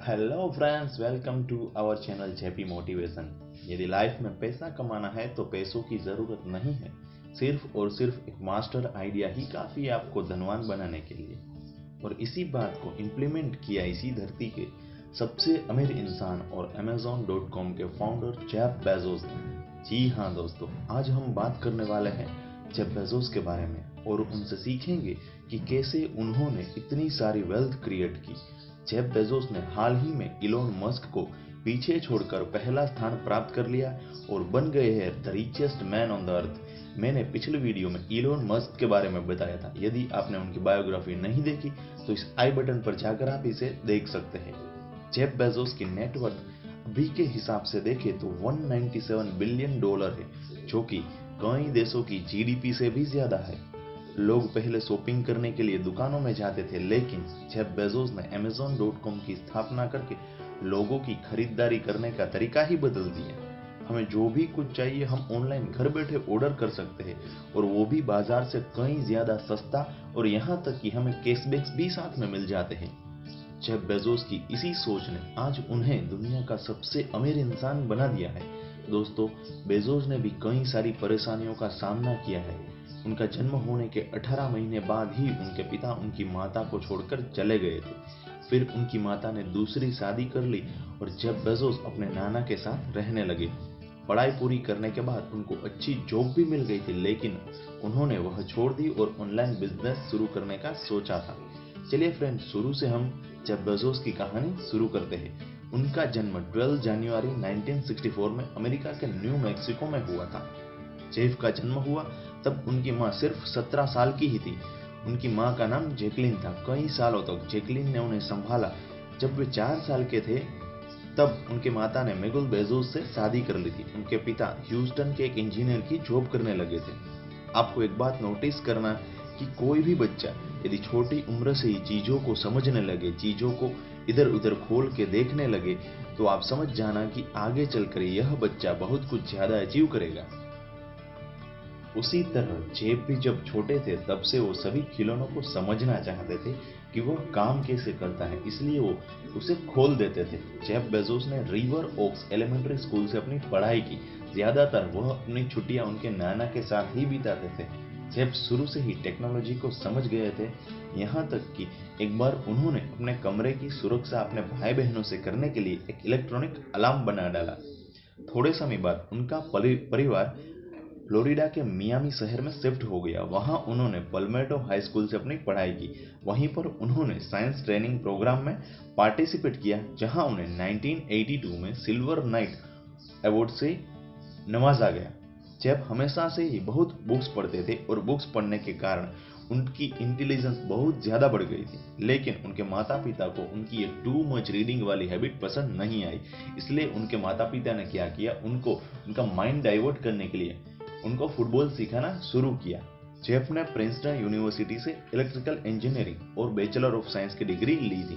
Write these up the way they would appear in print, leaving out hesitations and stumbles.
Hello friends, welcome to our channel JP motivation. यदि life में पैसा कमाना है तो पैसों की ज़रूरत नहीं है। सिर्फ और सिर्फ एक मास्टर आइडिया ही काफ़ी है आपको धनवान बनाने के लिए। और इसी बात को इम्प्लीमेंट किया इसी धरती के सबसे अमीर इंसान और Amazon.com के फाउंडर जेफ बेजोस ने। जी हाँ दोस्तों, आज हम बात करने वाले हैं जेफ बेजोस के बारे में और उनसे सीखेंगे कि कैसे उन्होंने इतनी सारी वेल्थ क्रिएट की। जेफ बेजोस ने हाल ही में इलोन मस्क को पीछे छोड़कर पहला स्थान प्राप्त कर लिया और बन गए हैं the richest man on the earth. मैंने पिछले वीडियो में इलोन मस्क के बारे में बताया था। यदि आपने उनकी बायोग्राफी नहीं देखी तो इस आई बटन पर जाकर आप इसे देख सकते हैं। जेफ बेजोस की नेटवर्थ अभी के हिसाब से देखें तो $197 बिलियन है, जो कि कई देशों की जीडीपी से भी ज्यादा है। लोग पहले शॉपिंग करने के लिए दुकानों में जाते थे, लेकिन जेफ बेजोस ने Amazon.com की स्थापना करके लोगों की खरीदारी करने का तरीका ही बदल दिया। हमें जो भी कुछ चाहिए हम ऑनलाइन घर बैठे ऑर्डर कर सकते हैं, और वो भी बाजार से कहीं ज्यादा सस्ता, और यहाँ तक कि हमें कैशबैक्स भी साथ में मिल जाते हैं। जेफ बेजोस की इसी सोच ने आज उन्हें दुनिया का सबसे अमीर इंसान बना दिया है। दोस्तों, बेजोस ने भी कई सारी परेशानियों का सामना किया है। उनका जन्म होने के 18 महीने बाद ही उनके पिता उनकी माता को छोड़कर चले गए थे। फिर उनकी माता ने दूसरी शादी कर ली और जेफ बेजोस अपने नाना के साथ रहने लगे। पढ़ाई पूरी करने के बाद उनको अच्छी जॉब भी मिल गई थी, लेकिन उन्होंने वह छोड़ दी और ऑनलाइन बिजनेस शुरू करने का सोचा था। चलिए फ्रेंड्स, शुरू से हम जेफ बेजोस की कहानी शुरू करते हैं। उनका जन्म 12 जनवरी 1964 में अमेरिका के न्यू मैक्सिको में हुआ था। जेफ का जन्म हुआ तब उनकी मां सिर्फ 17 साल की ही थी। उनकी मां का नाम जैकलीन था। कई सालों तक जैकलीन ने उन्हें संभाला। जब वे 4 साल के थे तब उनके माता ने मिगुल बेजोस से शादी कर ली थी। उनके पिता ह्यूस्टन के एक इंजीनियर की जॉब करने लगे थे। आपको एक बात नोटिस करना कि कोई भी बच्चा यदि छोटी उम्र से ही चीजों को समझने लगे, चीजों को इधर उधर खोल के देखने लगे, तो आप समझ जाना कि आगे चलकर यह बच्चा बहुत कुछ ज्यादा अचीव करेगा। उसी तरह जेब भी जब छोटे थे तब से वो सभी खिलौनों को समझना चाहते थे कि वह काम कैसे करता है, इसलिए वो उसे खोल देते थे। जेफ बेजोस ने रिवर ओक्स एलिमेंट्री स्कूल से अपनी पढ़ाई की। ज्यादातर वह अपनी छुट्टियां उनके नाना के साथ ही बिताते थे। जेफ शुरू से ही टेक्नोलॉजी को समझ गए थे, यहाँ तक कि एक बार उन्होंने अपने कमरे की सुरक्षा अपने भाई बहनों से करने के लिए एक इलेक्ट्रॉनिक अलार्म बना डाला। थोड़े समय बाद उनका परिवार फ्लोरिडा के मियामी शहर में शिफ्ट हो गया। वहां उन्होंने पल्मेटो हाई स्कूल से अपनी पढ़ाई की। वहीं पर उन्होंने साइंस ट्रेनिंग प्रोग्राम में पार्टिसिपेट किया, जहां उन्हें 1982 में सिल्वर नाइट अवार्ड से नवाजा गया। जेफ हमेशा से ही बहुत बुक्स पढ़ते थे और बुक्स पढ़ने के कारण उनकी इंटेलिजेंस बहुत ज्यादा बढ़ गई थी, लेकिन उनके माता पिता को उनकी ये टू मच रीडिंग वाली हैबिट पसंद नहीं आई। इसलिए उनके माता पिता ने क्या किया, उनको उनका माइंड डाइवर्ट करने के लिए उनको फुटबॉल सिखाना शुरू किया। जेफ ने प्रिंसटन यूनिवर्सिटी से इलेक्ट्रिकल इंजीनियरिंग और बैचलर ऑफ साइंस की डिग्री ली थी।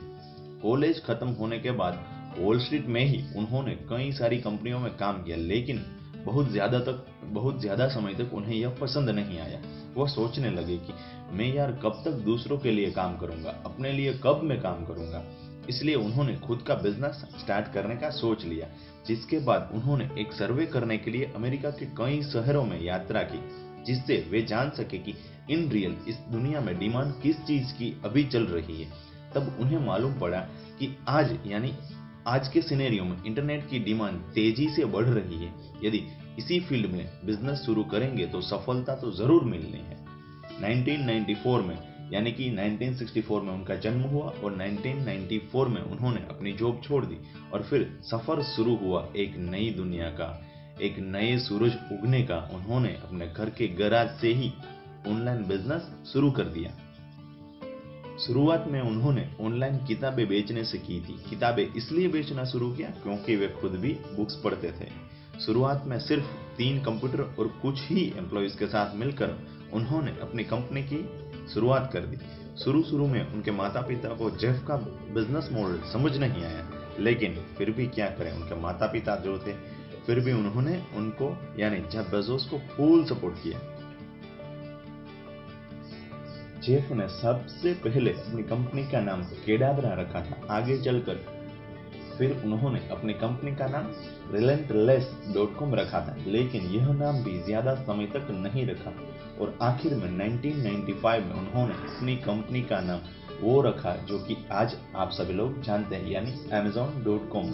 कॉलेज खत्म होने के बाद वॉल स्ट्रीट में ही उन्होंने कई सारी कंपनियों में काम किया, लेकिन बहुत ज्यादा समय तक उन्हें यह पसंद नहीं आया। वह सोचने लगे कि मैं यार कब तक दूसरों के लिए काम करूंगा, अपने लिए कब मैं काम करूंगा। इसलिए उन्होंने खुद का बिजनेस स्टार्ट करने का सोच लिया, जिसके बाद उन्होंने एक सर्वे करने के लिए अमेरिका के कई शहरों में यात्रा की, जिससे वे जान सके कि इन रियल इस दुनिया में डिमांड किस चीज की अभी चल रही है। तब उन्हें मालूम पड़ा कि आज के सिनेरियो में इंटरनेट की डिमांड तेजी से बढ़ रही है। यदि इसी फील्ड में बिजनेस शुरू करेंगे तो सफलता तो जरूर मिलनी है। 1994 में यानी कि 1964 में उनका जन्म हुआ और 1994 में उन्होंने अपनी जॉब छोड़ दी और फिर सफर शुरू हुआ एक नई दुनिया का, एक नए सूरज उगने का। उन्होंने अपने घर के गैराज से ही ऑनलाइन बिजनेस शुरू कर दिया। शुरुआत में उन्होंने ऑनलाइन किताबें बेचने से की थी। किताबें इसलिए बेचना शुरू किया क्योंकि वे खुद भी बुक्स पढ़ते थे। शुरुआत में सिर्फ 3 कंप्यूटर और कुछ ही एम्प्लॉयज के साथ मिलकर उन्होंने अपनी कंपनी की शुरुआत कर दी। शुरू में उनके माता पिता को जेफ का बिजनेस मॉडल समझ नहीं आया, लेकिन फिर भी क्या करें, उनके माता पिता जो थे फिर भी उन्होंने उनको यानी जेफ बेजोस को फुल सपोर्ट किया। जेफ ने सबसे पहले अपनी कंपनी का नाम केडाब्रा रखा था। आगे चलकर फिर उन्होंने अपनी कंपनी का नाम relentless.com रखा था, लेकिन यह नाम भी ज्यादा समय तक नहीं रखा और आखिर में 1995 में उन्होंने अपनी कंपनी का नाम वो रखा जो कि आज आप सभी लोग जानते हैं, यानी amazon.com।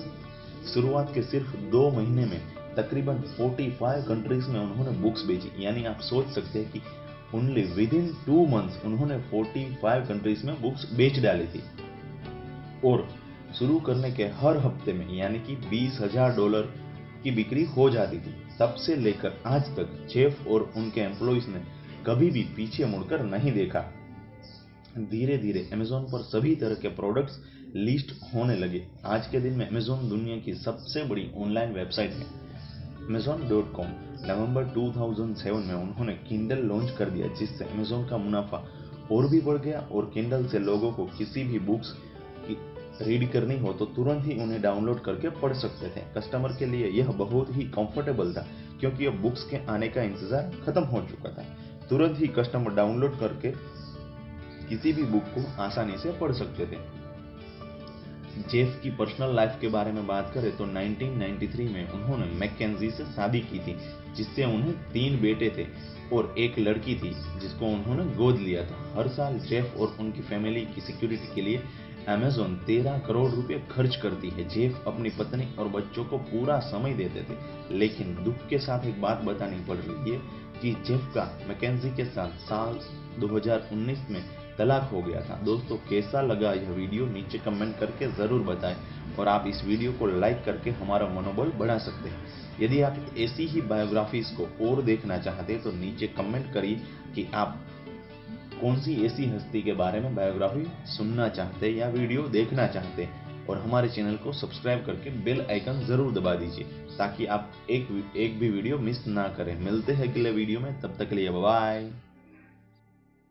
शुरुआत के सिर्फ 2 महीने में तकरीबन 45 कंट्रीज में उन्होंने बुक्स बेची, यानी आप सोच सकते हैं कि ओनली विद इन 2 मंथ्स उन्होंने 45 कंट्रीज में बुक्स बेच डाली थी। और शुरू करने के हर हफ्ते में यानी कि $20,000 की बिक्री हो जाती थी। तब से लेकर आज तक जेफ और उनके एम्प्लॉइज ने कभी भी पीछे मुड़कर नहीं देखा। धीरे धीरे अमेज़न पर सभी तरह के प्रोडक्ट्स लिस्ट होने लगे। आज के दिन में अमेज़न दुनिया की सबसे बड़ी ऑनलाइन वेबसाइट है। amazon.com नवंबर 2007 में उन्होंने किंडल लॉन्च कर दिया, जिससे अमेज़न का मुनाफा और भी बढ़ गया और किंडल से लोगों को किसी भी बुक्स रीड करनी हो तो तुरंत ही उन्हें डाउनलोड करके पढ़ सकते थे। कस्टमर के लिए यह बहुत ही कंफर्टेबल था क्योंकि अब बुक्स के आने का इंतजार खत्म हो चुका था। तुरंत ही कस्टमर डाउनलोड करके किसी भी बुक को आसानी से पढ़ सकते थे। जेफ की पर्सनल लाइफ के बारे में बात करें तो 1993 में उन्होंने मैकेंजी से शादी की थी, जिससे उन्हें 3 बेटे थे और एक लड़की थी जिसको उन्होंने गोद लिया था। हर साल जेफ और उनकी फैमिली की सिक्योरिटी के लिए अमेज़न 13 करोड़ रुपए खर्च करती है। जेफ अपनी पत्नी और बच्चों को पूरा समय देते थे, लेकिन दुख के साथ एक बात बतानी पड़ रही है कि जेफ का मैकेंजी के साथ साल 2019 में तलाक हो गया था। दोस्तों, कैसा लगा यह वीडियो नीचे कमेंट करके ज़रूर बताएं और आप इस वीडियो को लाइक करके हमारा मनोबल बढ़ा सकते हैं। यदि आप ऐसी ही बायोग्राफीज को और देखना चाहते हैं तो नीचे कमेंट करिए कि आप कौन सी ऐसी हस्ती के बारे में बायोग्राफी सुनना चाहते हैं या वीडियो देखना चाहते हैं, और हमारे चैनल को सब्सक्राइब करके बेल आइकन जरूर दबा दीजिए ताकि आप एक भी वीडियो मिस ना करें। मिलते हैं अगले वीडियो में, तब तक के लिए बाय बाय।